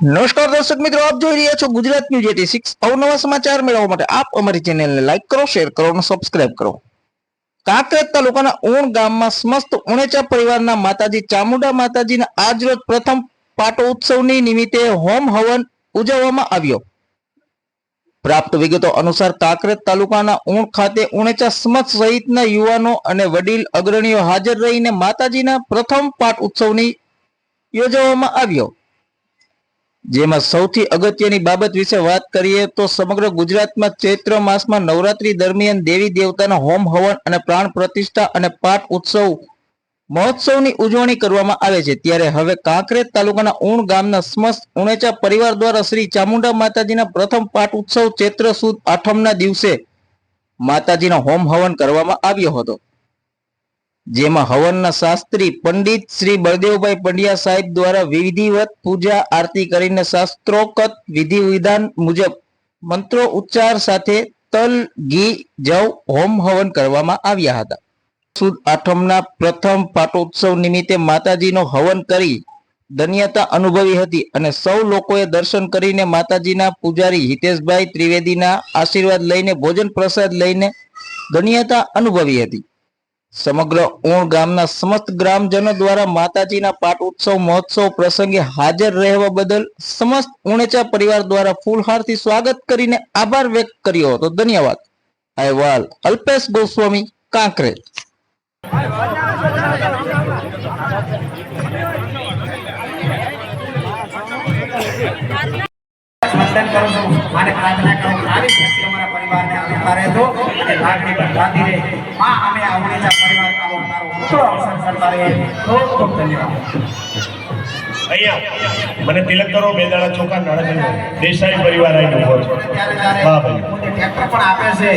નમસ્કાર દર્શક મિત્રો, આપ જોઈ રહ્યા છો ગુજરાત ન્યૂઝ 86। અવનવા સમાચાર મેળવવા માટે આપ અમારી ચેનલને લાઈક કરો, શેર કરો અને સબસ્ક્રાઇબ કરો। કાંકરેજ તાલુકાના ઉણ ગામમાં સમસ્ત ઉણેચા પરિવારના માતાજી ચામુંડા માતાજીના આજરોજ પ્રથમ પાટોત્સવની નિમિત્તે હોમ હવન ઉજવવામાં આવ્યો। પ્રાપ્ત વિગતો અનુસાર કાંકરેજ તાલુકાના ઉણ ખાતે ઉણેચા સમાજ સહિતના યુવાનો અને વડીલ અગ્રણીઓ હાજર રહીને માતાજીના પ્રથમ પાટ ઉત્સવની યોજવામાં આવ્યો। જેમાં સૌથી અગત્યની બાબત વિશે વાત કરીએ તો સમગ્ર ગુજરાતમાં ચૈત્ર માસમાં નવરાત્રી દરમિયાન દેવી દેવતાના હોમ હવન અને પ્રાણ પ્રતિષ્ઠા અને પાઠ ઉત્સવ મહોત્સવની ઉજવણી કરવામાં આવે છે। ત્યારે હવે કાંકરેજ તાલુકાના ઉણ ગામના સમસ્ત ઉણેચા પરિવાર દ્વારા શ્રી ચામુંડા માતાજીના પ્રથમ પાઠ ઉત્સવ ચૈત્ર સુદ આઠમના દિવસે માતાજીના હોમ હવન કરવામાં આવ્યો હતો। જેમાં હવનના શાસ્ત્રી પંડિત શ્રી બળદેવભાઈ પંડ્યા સાહેબ દ્વારા વિધિવત પૂજા આરતી કરીને શાસ્ત્રોક્ત વિધિ વિધાન મુજબ મંત્રો ઉચ્ચાર સાથે તલ ઘી જવ હોમ હવન કરવામાં આવ્યા હતા। સુદ આઠમના પ્રથમ પાટોત્સવ નિમિત્તે માતાજીનો હવન કરી ધન્યતા અનુભવી હતી અને સૌ લોકોએ દર્શન કરીને માતાજીના પૂજારી હિતેશભાઈ ત્રિવેદીના આશીર્વાદ લઈને ભોજન પ્રસાદ લઈને ધન્યતા અનુભવી હતી। સમગ્ર ઉણ ગામના સમસ્ત ગ્રામજનો દ્વારા માતાજીના પાટ ઉત્સવ મહોત્સવ પ્રસંગે હાજર રહેવા બદલ સમસ્ત ઉણેચા પરિવાર દ્વારા ફૂલહારથી સ્વાગત કરીને આભાર વ્યક્ત કર્યો હતો। ધન્યવાદ। અહેવાલ અલ્પેશ ગોસ્વામી, કાંકરેજ। વંદન કરું છું અને પ્રાર્થના કરું આવી શક્તિ અમારા પરિવારને આપતા રહેજો અને લાગણી બંધાતી રહે। માં અમે આ ઉણેચા પરિવાર આવો મારો મોટો અવસર કરતા રહીએ। ખૂબ ખૂબ ધન્યવાદ। અહીંયા મને તિલક કરો, બેદાણા ચોખા નાળા દેસાઈ પરિવાર આવીને ઉભો છે। ત્યારે ટ્રેક્ટર પણ આપે છે